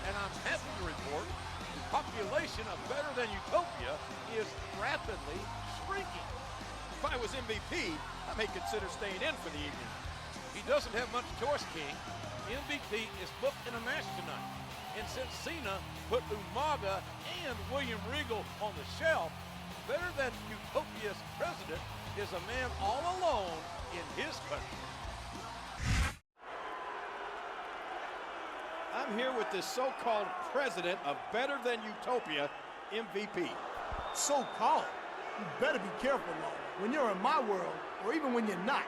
and I'm happy to report the population of Better Than Utopia is rapidly shrinking. If I was MVP, I may consider staying in for the evening. He doesn't have much choice, King. MVP is booked in a match tonight. And since Cena put Umaga and William Regal on the shelf, Better Than Utopia's president is a man all alone in his country. I'm here with this so-called president of Better Than Utopia, MVP. So-called? You better be careful, though, when you're in my world, or even when you're not.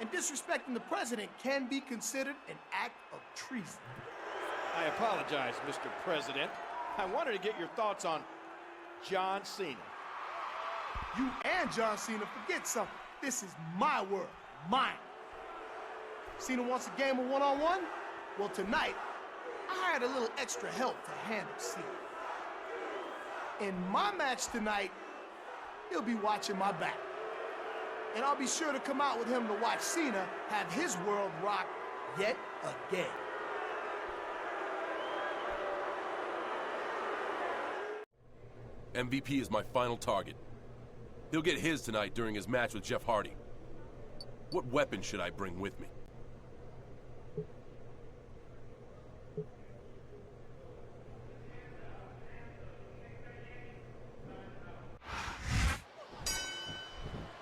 And disrespecting the president can be considered an act of treason. I apologize, Mr. President. I wanted to get your thoughts on John Cena. You and John Cena forget something. This is my world, mine. Cena wants a game of one-on-one? Well, tonight, I hired a little extra help to handle Cena. In my match tonight, he'll be watching my back. And I'll be sure to come out with him to watch Cena have his world rocked yet again. MVP is my final target. He'll get his tonight during his match with Jeff Hardy. What weapon should I bring with me?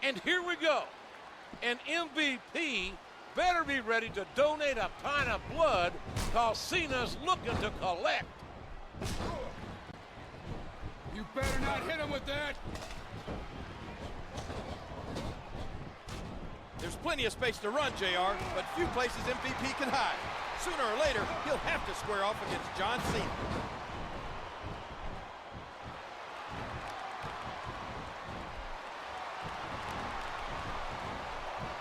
And here we go. An MVP better be ready to donate a pint of blood, cause Cena's looking to collect. You better not hit him with that. There's plenty of space to run, JR, but few places MVP can hide. Sooner or later, he'll have to square off against John Cena.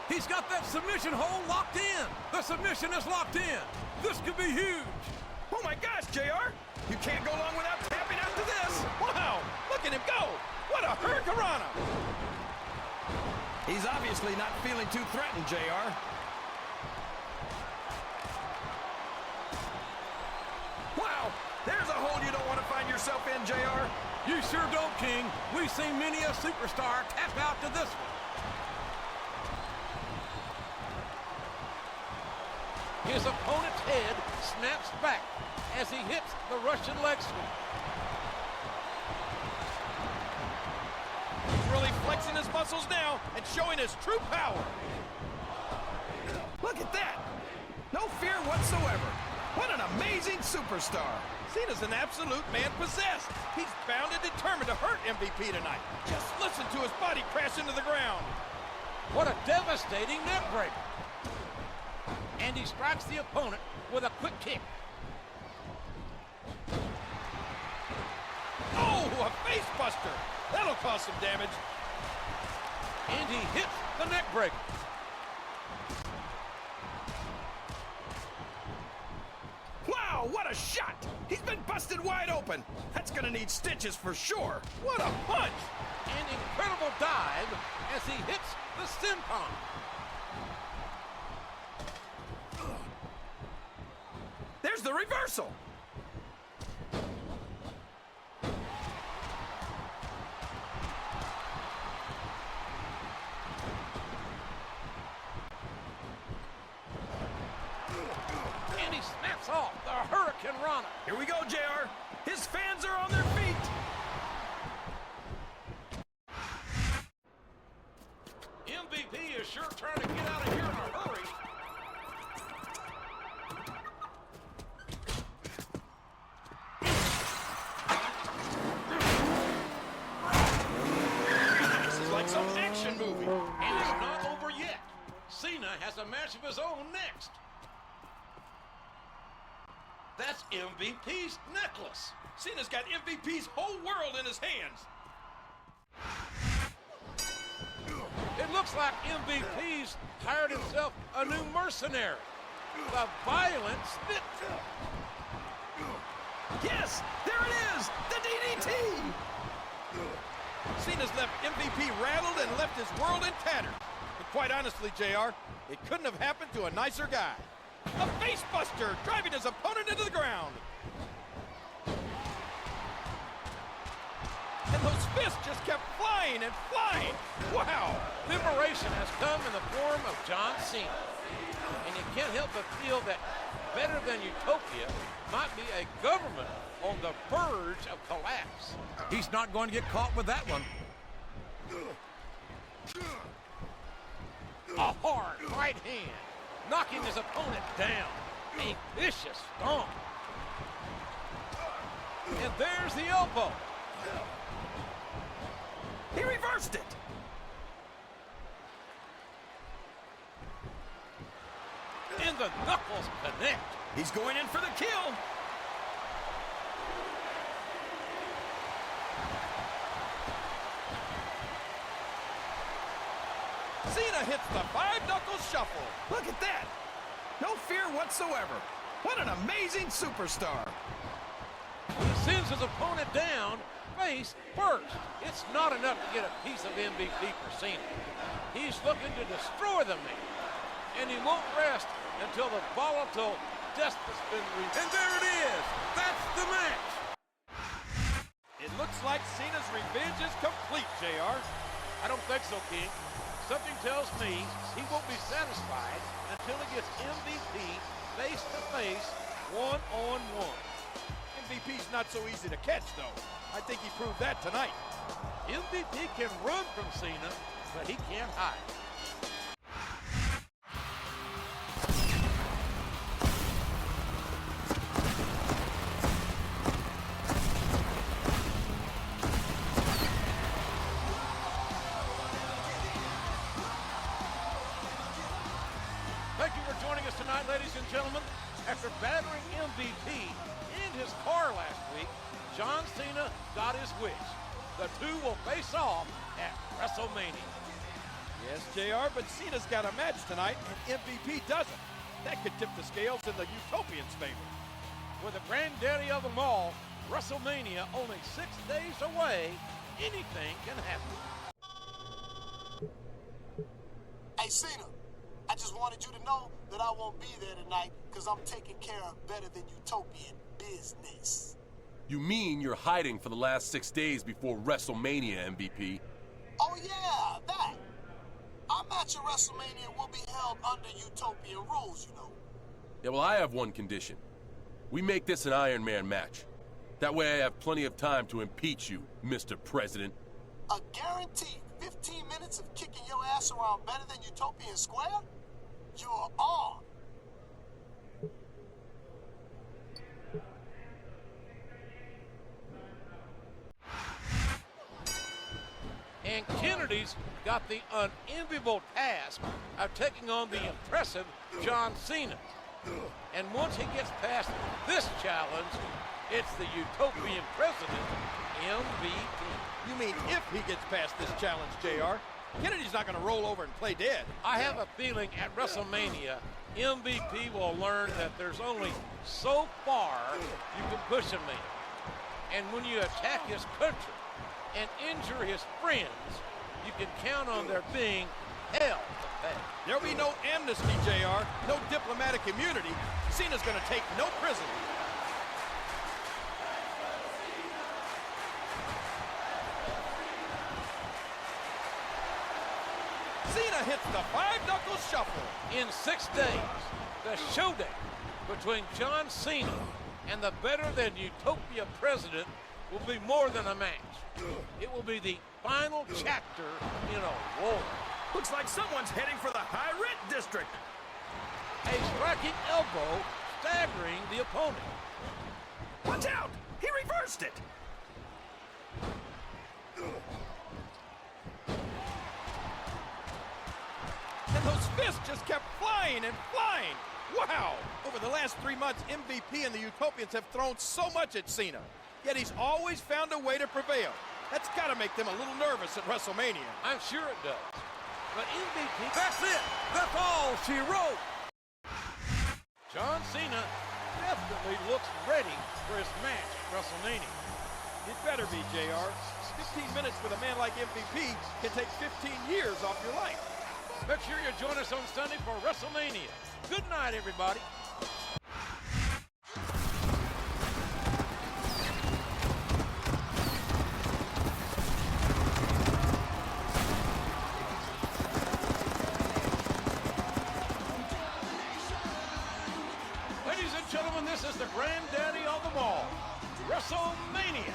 He's got that submission hold locked in. The submission is locked in. This could be huge. Oh my gosh, JR! You can't go long without tapping out to this! Wow! Look at him go! What a hurricanrana! He's obviously not feeling too threatened, JR. Wow! There's a hole you don't want to find yourself in, JR. You sure don't, King. We've seen many a superstar tap out to this one. His opponent's head snaps back as he hits the Russian leg sweep. He's really flexing his muscles now and showing his true power. Look at that! No fear whatsoever. What an amazing superstar. Cena's an absolute man possessed. He's bound and determined to hurt MVP tonight. Just listen to his body crash into the ground. What a devastating neck breaker. And he strikes the opponent with a quick kick. Oh, a face buster. That'll cause some damage. And he hits the neck breaker. Wow, what a shot! He's been busted wide open. That's gonna need stitches for sure. What a punch! An incredible dive as he hits the senton. There's the reversal. And he snaps off the hurricanrana. Here we go, JR. His fans are on their feet. MVP is sure trying to get out of here in a hurry. This is like some action movie. And it's not over yet. Cena has a match of his own next. That's MVP's necklace. Cena's got MVP's whole world in his hands. It looks like MVP's hired himself a new mercenary. The violent spit. Yes, there it is, the DDT. Cena's left MVP rattled and left his world in tatters. But quite honestly, JR, it couldn't have happened to a nicer guy. A face buster, driving his opponent into the ground. And those fists just kept flying and flying. Wow. Liberation has come in the form of John Cena. And you can't help but feel that better than Utopia might be a government on the verge of collapse. He's not going to get caught with that one. A hard right hand, knocking his opponent down. A vicious stomp. And there's the elbow. He reversed it. And the knuckles connect. He's going in for the kill. Cena hits the five-knuckle shuffle. Look at that. No fear whatsoever. What an amazing superstar. He sends his opponent down face first. It's not enough to get a piece of MVP for Cena. He's looking to destroy the man. And he won't rest until the volatile dust has been reached. And there it is. That's the match. It looks like Cena's revenge is complete, JR. I don't think so, King. Something tells me he won't be satisfied until he gets MVP face-to-face, one-on-one. MVP's not so easy to catch, though. I think he proved that tonight. MVP can run from Cena, but he can't hide. Thank you for joining us tonight, ladies and gentlemen. After battering MVP in his car last week, John Cena got his wish. The two will face off at WrestleMania. Yes, JR, but Cena's got a match tonight, and MVP doesn't. That could tip the scales in the Utopians' favor. With the granddaddy of them all, WrestleMania only 6 days away, anything can happen. Hey, Cena, I just wanted you to know that I won't be there tonight because I'm taking care of better than Utopian business. You mean you're hiding for the last 6 days before WrestleMania, MVP? Oh, yeah, that. Our match at WrestleMania will be held under Utopian rules, you know. Yeah, well, I have one condition. We make this an Iron Man match. That way I have plenty of time to impeach you, Mr. President. A guaranteed 15 minutes of kicking your ass around better than Utopian Square? You're on. And Kennedy's got the unenviable task of taking on the impressive John Cena. And once he gets past this challenge, it's the Utopian president, MVP. You mean if he gets past this challenge, JR? Kennedy's not going to roll over and play dead. I have a feeling at WrestleMania, MVP will learn that there's only so far you can push a man. And when you attack his country and injure his friends, you can count on there being hell to pay. There'll be no amnesty, JR. No diplomatic immunity. Cena's going to take no prisoners. Cena hits the five-knuckle shuffle. In 6 days, the showdown between John Cena and the better-than-Utopia president will be more than a match. It will be the final chapter in a war. Looks like someone's heading for the high rent district. A striking elbow staggering the opponent. Watch out! He reversed it. And those fists just kept flying and flying. Wow! Over the last 3 months, MVP and the Utopians have thrown so much at Cena. Yet he's always found a way to prevail. That's got to make them a little nervous at WrestleMania. I'm sure it does. But MVP, that's it. That's all she wrote. John Cena definitely looks ready for his match at WrestleMania. It better be, JR. 15 minutes with a man like MVP can take 15 years off your life. Make sure you join us on Sunday for WrestleMania. Good night, everybody. Ladies and gentlemen, this is the granddaddy of them all, WrestleMania.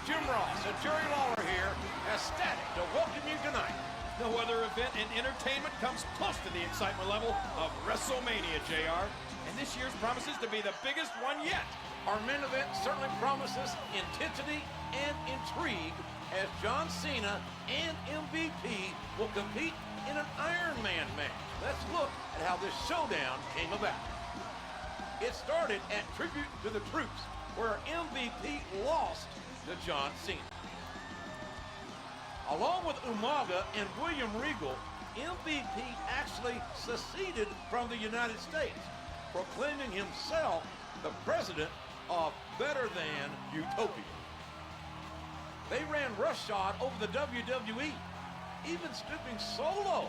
Jim Ross and Jerry Lawler here, ecstatic to welcome you tonight. No other event in entertainment comes close to the excitement level of WrestleMania, JR. And this year's promises to be the biggest one yet. Our main event certainly promises intensity and intrigue as John Cena and MVP will compete in an Iron Man match. Let's look at how this showdown came about. It started at Tribute to the Troops, where MVP lost to John Cena. Along with Umaga and William Regal, MVP actually seceded from the United States, proclaiming himself the president of Better Than Utopia. They ran roughshod over the WWE, even stooping so low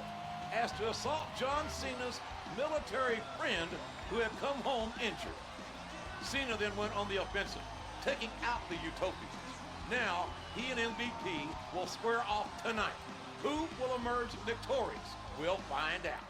as to assault John Cena's military friend who had come home injured. Cena then went on the offensive, taking out the Utopians. Now, he and MVP will square off tonight. Who will emerge victorious? We'll find out.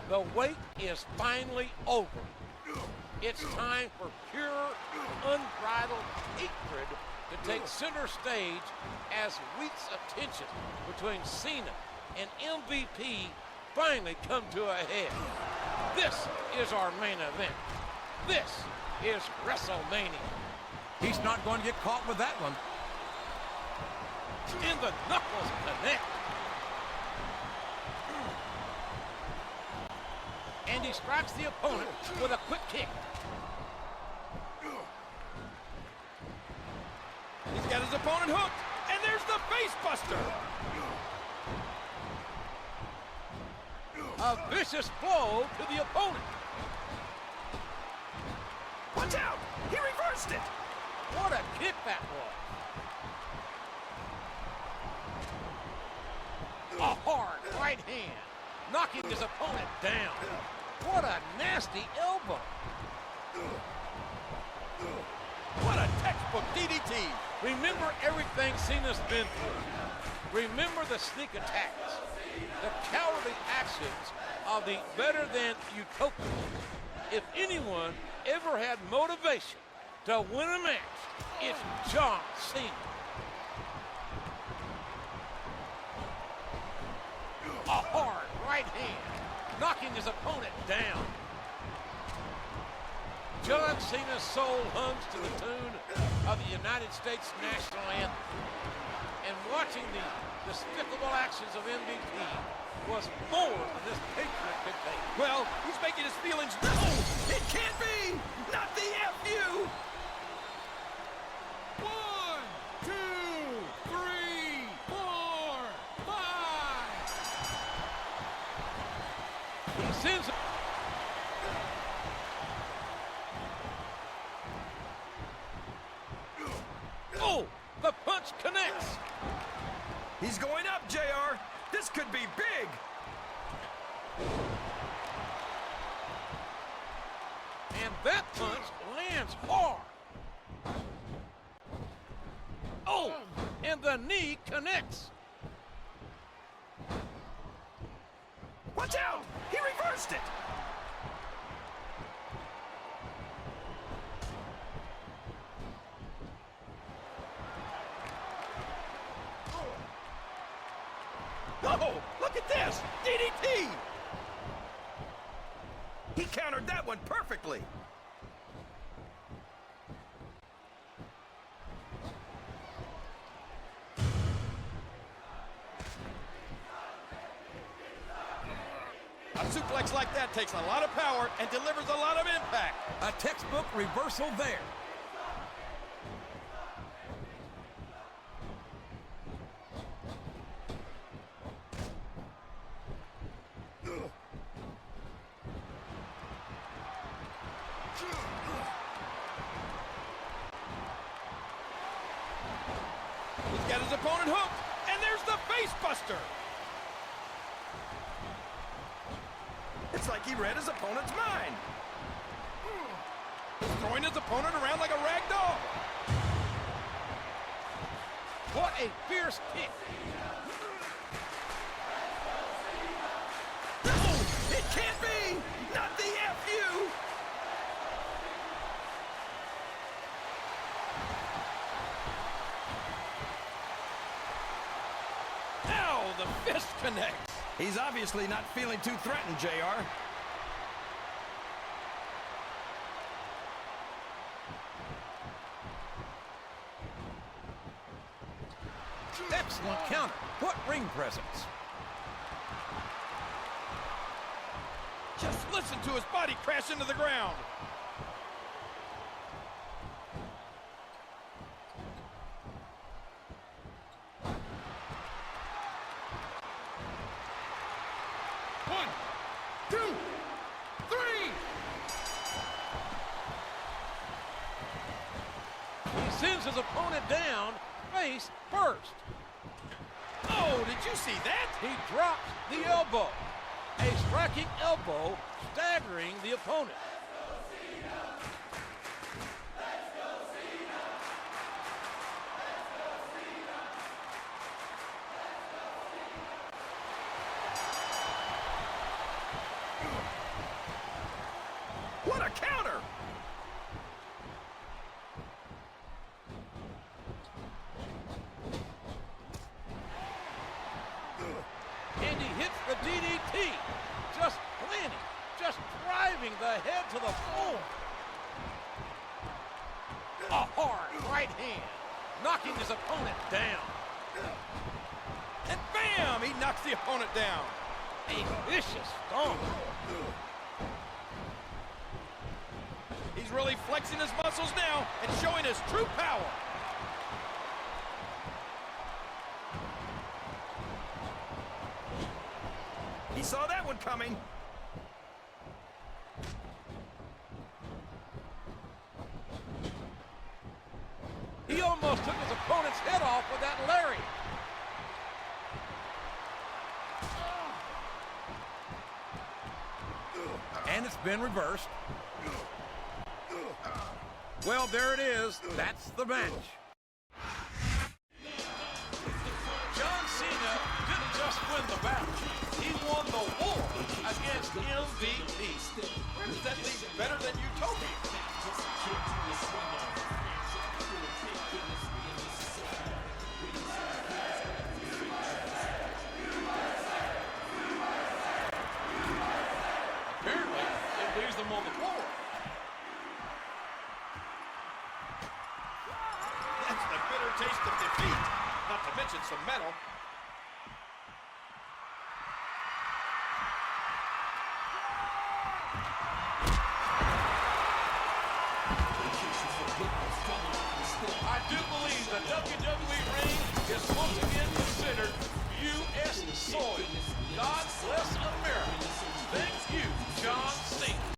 The wait is finally over. It's time for pure, unbridled hatred to take center stage as weeks of tension between Cena and MVP finally come to a head. This is our main event. This is WrestleMania. He's not going to get caught with that one. And the knuckles connect. And he strikes the opponent with a quick kick. He's got his opponent hooked, and there's the face buster. A vicious blow to the opponent. Watch out! He reversed it! What a kick that was. A hard right hand, knocking his opponent down. What a nasty elbow. What a textbook DDT. Remember everything Cena's been through. Remember the sneak attacks, the cowardly actions of the Better Than Utopia. If anyone ever had motivation to win a match, it's John Cena. A hard right hand, knocking his opponent down. John Cena's soul hums to the tune of the United States national anthem. And watching the despicable actions of MVP was more than this patriot could take. Well, he's making his feelings known. No! It can't be! Not the FU! 1, 2, 3, 4, 5. He sends it. Oh, the punch connects. He's going up, JR. This could be big. And that punch lands hard. Oh, and the knee connects. Watch out! He reversed it. Oh, look at this! DDT! He countered that one perfectly. A suplex like that takes a lot of power and delivers a lot of impact. A textbook reversal there. He's got his opponent hooked, and there's the face buster. It's like he read his opponent's mind. He's throwing his opponent around like a rag doll. What a fierce kick. Oh, it can't be! Not the FU! Ow, the fist connects. He's obviously not feeling too threatened, JR. Excellent counter. What ring presence. Just listen to his body crash into the ground. One, two, three. He sends his opponent down face first. Oh, did you see that? He drops the elbow. A striking elbow staggering the opponent. What a counter! And he hits the DDT. Just planting, just driving the head to the floor. A hard right hand, knocking his opponent down. And bam! He knocks the opponent down. A vicious stomp. He's really flexing his muscles now and showing his true power. He saw that one coming. He almost took his opponent's head off with that lariat. And it's been reversed. Well, there it is. That's the match. John Cena didn't just win the battle. He won the war against MVP. Where does that leave better than Utopia? Apparently, it leaves them on the floor. That's the bitter taste of defeat. Not to mention some metal. I do believe the WWE ring is once again considered U.S. soil. God